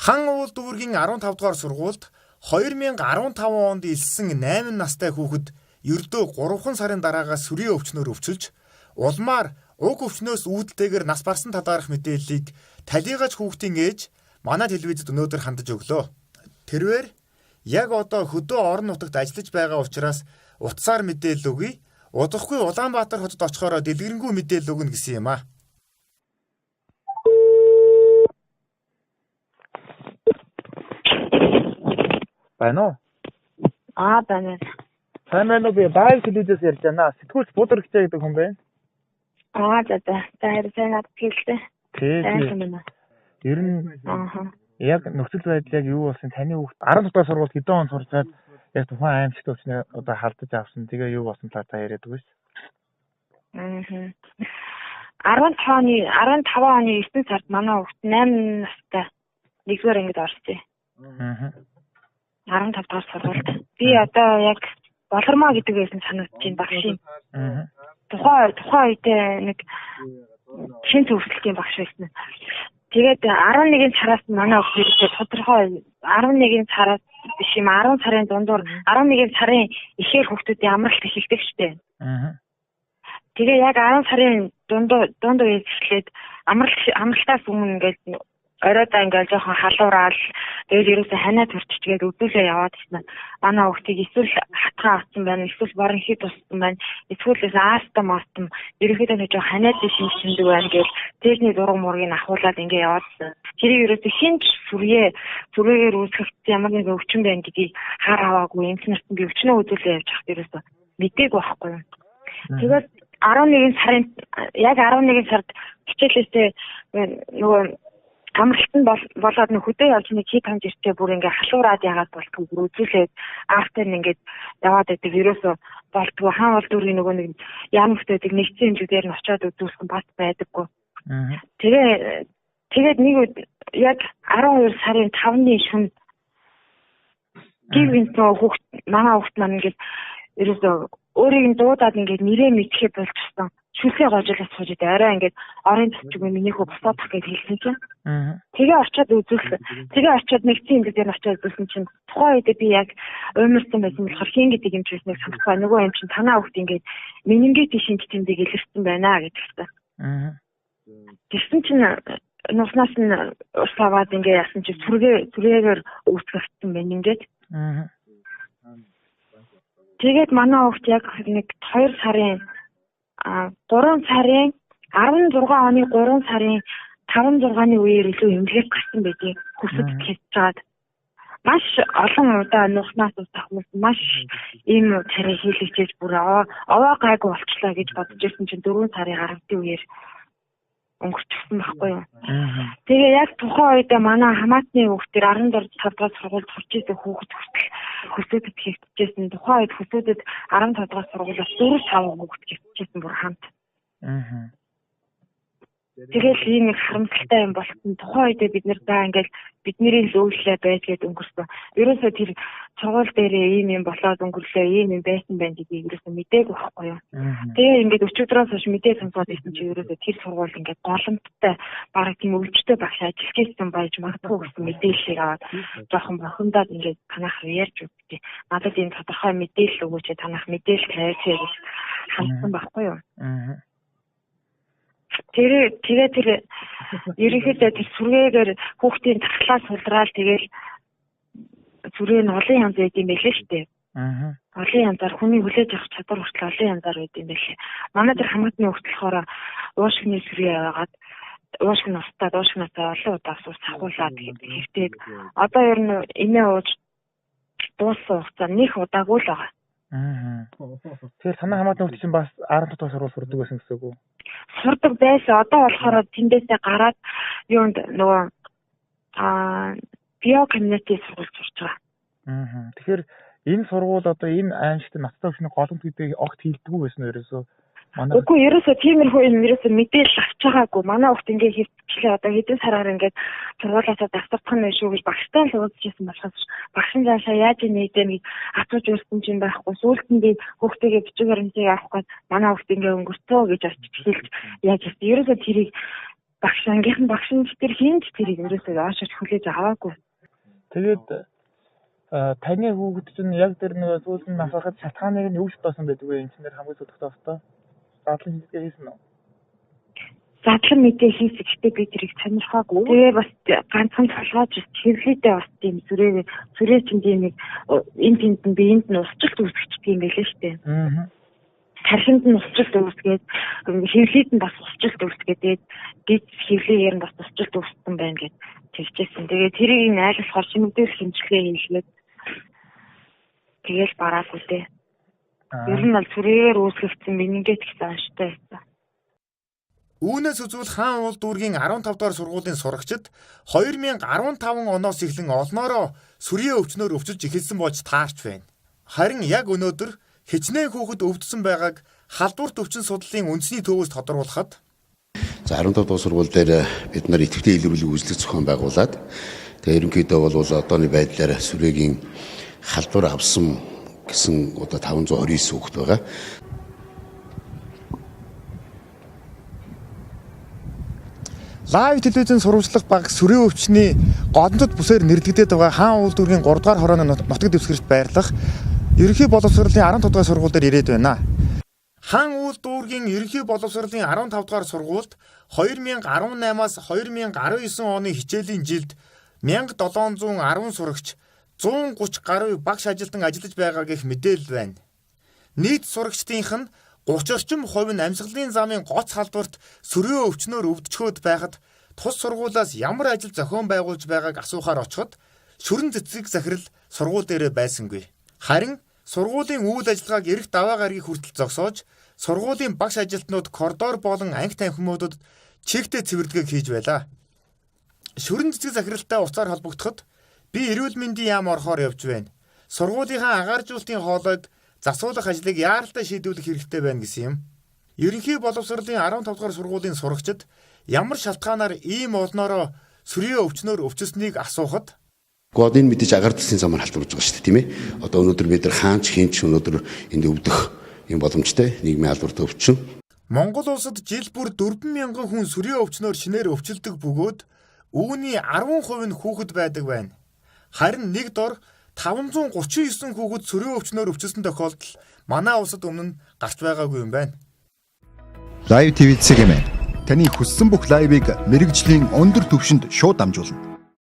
Хан уул дүүргийн 15 дугаар сургуульд 2015 онд илсэн 8 настай хүүхэд ердөө 3 сарын дараагаас сүрийн өвчнөөр өвчилж, улмаар уг өвчнөөс үүдэлтэйгээр нас барсан талаарх мэдээллийг талигаж хүүхдийн ээж манай телевизэд өнөөдөр хандаж өглөө. Тэрвэр яг одоо хөдөө орон нутагт ажиллаж байгаа учраас утсаар мэдээлэл өгье. Удахгүй Улаанбаатар хотод очихоор дэлгэрэнгүй мэдээлэл өгнө гэсэн юм аа. Байна уу? Байна. Сайн байна уу? Би Байл телевизээс ярьж байна. Сэтгүүлч Будэрхчээ гэдэг хүн байна. За. Сайн над хэлээ. Тийм. Ер нь яг нөхцөл байдал яг юу болсон? Таны хүүхд 10 дугаар сургууль хэдэн он сурчаад яг тухайн аимшигт өвчнөө одоо халдаж авсан. Тэгээ юу болсон талаар та яриад өгөөч. 15 оны 9 сард манай хүүхд 8 настай 1-р ангид орсон. 15 дахь сургуульд. Би одоо яг болормоо гэдэг байсан санагдаж байна багшийн. Тухайн үедээ нэг шин төвсөлтийн багш байсан. Тэгээд 11 сараас манай хүүхдээ тодорхой 11 сараас биш юм 10 сарын дундуур 11 сарын ихэр хүүхдүүдийн амралт эхэлдэг штеп. Тэгээ яг 10 сарын дунд үеэс эхлээд амралтаас өмнө ингээд оройдоо ингээд жоохон халуураад тэгээд ерөөсөө ханаа төрччгээд өдөлөө яваад ирсэн. Манай хүүхдийг эсвэл хатгаа авсан байна, эсвэл борон хит туссан байна, эсвэл астам ерөөхдөө нэг жоохон ханаад шимждэг байна гэж техник зураг мургийг ахуулаад ингээд яваад ирсэн. Тэрийг ерөөсөө хинч сүрээгээр үүсгэх ямар нэг өвчин байна гэдгийг хар аваагүй. Энд нарт би өвчнөө өдөлөө явж хахад ерөөсөө мэдээгүй байхгүй юу. Тэгээд 11 сард хичээлээсээ нөгөө амралтанд болоод хөдөө явж нэг хит хамж иртээ бүр ингээ халуураад ягаад болтгүй бүр үзүүлээд after ингээд яваад байдаг ерөөсөө болтгүй хаан бол дүүргийн нөгөө нэг яам хөтөдөг нэгцэн хэмжүүгээр нь очиод үзүүлсэн бат байдаггүй. Тэгээд нэг яг 12 сарын 5-ны шөнө гівэнт хүүхд манай хүүхд маань ингээд ерөөсөө өөрийг нь дуудаад ингээд нэрээ мэдхээ болчихсон. Шүлхээ гожуулаад сууж идэв. Арай ингээд орын цэцгүй минийхөө босоодах гэж хэлсэн чинь. Тэгээ очиод үзүүлсэн. Тэгээ очиод нэгцэн хэмжээгээр очиод үзүүлсэн чинь тухайн үед би яг уймарсан байсан болохоор хийн гэдэг юм чи байсныг санахгүй. Нөгөө юм чинь танаа хүүхд ингээд менингит шинж тэмдэг илэрсэн байна гэж хэлсэн. Тэгсэн чинь нуснаас нь ус аваад ингээд яасан чи сүрээгээр үүсгэсэн менингит. Тэгээд манай хүүхд яг нэг 2 сарын 16 оны 3 сарын 5-6-ны үеэр илүү эмнэлэгт гарсан байдгийг хүсэж хэлцээд маш олон удаа нухнаас усах маш ийм царай хийлэгчээж бүр овоо гайгүй болчлаа гэж бодож ирсэн чинь 4 сарын 10-ны үеэр өнгөрчихсөн байхгүй юу. Тэгээ яг тухайн үед манай хамаатны хүүхдэр 14 дугаар сургуульд сурч ирсэн хүүхэд хөсөөдөд хийгдчихсэн. Тухайн үед хөсөөдөд 15 дугаар сургуулиас 4-5 хүүхэд хийгдчихсэн бүр хамт. Тэгээд ийм нэг харамсалтай юм болсон. Тухайн үед бид нэр ингээд бидний лөөллөө байжгээд өнгөрсөн. Ерөөсөө тэр сургууль дээр ийм юм болоод өнгөрлөө, ийм юм байсан байх гэдгийг ерөөсөө мэдээгүй байхгүй юу. Тэгээ ингээд өчигдрөөс хойш мэдээ сонсоод ирсэн чи ерөөсөө тэр сургууль ингээд голомттой бараг тийм өвчтөй багш ажилтгийсэн байж магадгүй гэсэн мэдээллийг аваад жоохон бохомдоод ингээд танах ярьж өгдөө. Надад энэ тодорхой мэдээлэл өгөөч танах мэдээлэл тавьж гэж хандсан байхгүй юу. Тэр ерөнхийдөө тэр сүргээгээр хүүхдийн таслаа сулраал тэгэл сүрээ нь олон янз байд юм байлээ шүү дээ. Олон янзаар хүний хүлээж авах чадвар хүртэл олон янзаар байд юм байлээ. Манай тэр хамаатны хүүхд болохоор уушгины сүрээ яваад уушгин устдаад уушгинасаа олон удаа ус сахуулаад хэвтээд одоо ер нь инээ ууж дууссан хугацаа нэг удаагүй л байгаа. Тэгэхээр танай хамаатны хүүхд чинь бас 10 дахь сургууль сурдаг байсан гэсэн үг үү? Сурдаг байсан. Одоо болохоор тэндээсээ гараад юунд нөгөө биокомьюнити сургууль сурч байгаа. Тэгэхээр энэ сургууль одоо энэ аимшигт настай өвчний голомт гэдэг огт хийлдэггүй байсан уу ерөөсөө? Үгүй ерөөсөө тиймэрхүү юм ерөөсөө мэдээлэл авч байгаагүй. Манай хүүхд ингээ хийчихлээ одоо хэдэн сараар ингээд сургуулиасаа давтагдах нь шүү гэж багштай л уулзчихсан болохоос багш нь заашаа яаж нээдэ нэг асууж ирсэн чинь байхгүй. Сүүлдээ хүүхдээгээ бичиг баримтыг авах гээд манай хүүхд ингээ өнгөрцөө гэж очиж хэлж яаж ирсэн. Ерөөсөө тэрийг ангийнхан багш нар хийн ч тэрийг ерөөсөө яашаач хүлээж аваагүй. Тэгээд таны хүүхэд чинь яг тэр нэг сүүлд нь асуухад шалтгааныг нь юу ч тоосон байдаг вэ? Инженер хамгийн сүүлдээ тостоо. Задлан хэлгээ хийсэн үү? Задлан мэдээ хийсэн гэхдээ би тэрийг сонирхоогүй. Тэгээ бас ганцхан толгойж хэвлээдээ бас тийм зүрээ чинь тийм нэг энэ тэнд нь биеинд нь усчлалт үүсгэдэг юм байлээ шүү дээ. Тархинд нь усчлалт үүсгээд хэвлээд нь бас усчлалт үүсгээд дид хэвлээгээр нь бас усчлалт үүсгэн байна гэж тэгжсэн. Тэгээ тэрийг айлсгаар шинэдэр хэмжлэгээ хийлгээд тэгэл бараагүй дээ. Ер нь бол зүрээр үүсгэгдсэн менингит гэсэн ааштай байсан. Үүнээс үзвэл хаан уул дүүргийн 15 дугаар сургуулийн сурагчид 2015 оноос эхлэн олноороо сүрийн өвчнөөр өвчилж эхэлсэн болж таарч байна. Харин яг өнөөдөр хичнээн хүүхэд өвдсөн байгааг халдварт өвчин судлалын үндэсний төвөөс тодорхойлоход за 15 дугаар сургууль дээр бид нар идэвхтэй илрүүлэг үйлчлэг зохион байгуулад тэгээ ерөнхийдөө бол одооны байдлаар сүрээгийн халдвар авсан гэсэн одоо 529 хүүхэд байгаа. Лайв телевизэн сурвалжлах баг сүрийн өвчний гомдод бүсээр нэрлэгдээд байгаа хаан уул дүүргийн 3 дугаар хорооны нутаг дэвсгэрт байрлах ерөнхий боловсролын 15 дугаар сургууль дээр ирээд байна. Хаан уул дүүргийн ерөнхий боловсролын 15 дугаар сургуульд 2018-аас 2019 оны хичээлийн жилд 1710 сурагч 130 гаруй багш ажилтан ажиллаж байгаа гэх мэдээлэл байна. Нийт сурагчдынх нь 30 орчим хувь нь амьсгалын замын гоц халдварт сүрийн өвчнөөр өвдчхөөд байхад тус сургуулиас ямар ажил зохион байгуулж байгааг асуухаар очиход шүрэн цэцэг захирал сургууль дээрээ байсангүй. Харин сургуулийн үйл ажиллагааг эрт даваа гарагийг хүртэл зогсоож сургуулийн багш ажилтнууд коридор болон анги танхимуудад чигтээ цэвэрлэгээ хийж байлаа. Шүрэн цэцэг захиралтай уцаар холбогдоход би эрүүл мэндийн яам орохоор явж байна. Сургуулийнхаа агааржуулалтын хоолойг засуулах ажлыг яаралтай шийдвэрлэх хэрэгтэй байна гэсэн юм. Ерөнхий боловсролын 15 дугаар сургуулийн сурагчид ямар шалтгаанаар ийм олноороо сүрийн өвчнөөр өвчсөнийг асуухад God энэ мэдээж агаар дэлхийн замаар халдварж байгаа шүү дээ, тийм ээ. Одоо өнөөдөр бид нар хаанч хинч өнөөдөр энд өвдөх юм боломжтой нийгмийн халдварт өвчин. Монгол улсад жил бүр 4,000 хүн сүрийн өвчнөөр шинээр өвчлөдөг бөгөөд үүний 10% нь хүүхэд байдаг байна. Харин нэг дор 539 хүүхэд сүрийн өвчнөөр өвчсөн тохиолдол манай улсад өмнө нь гарч байгаагүй юм байна. Live TV цэгийн таны хүссэн бүх лайвыг мэрэгжлийн өндөр түвшинд шууд дамжуулна.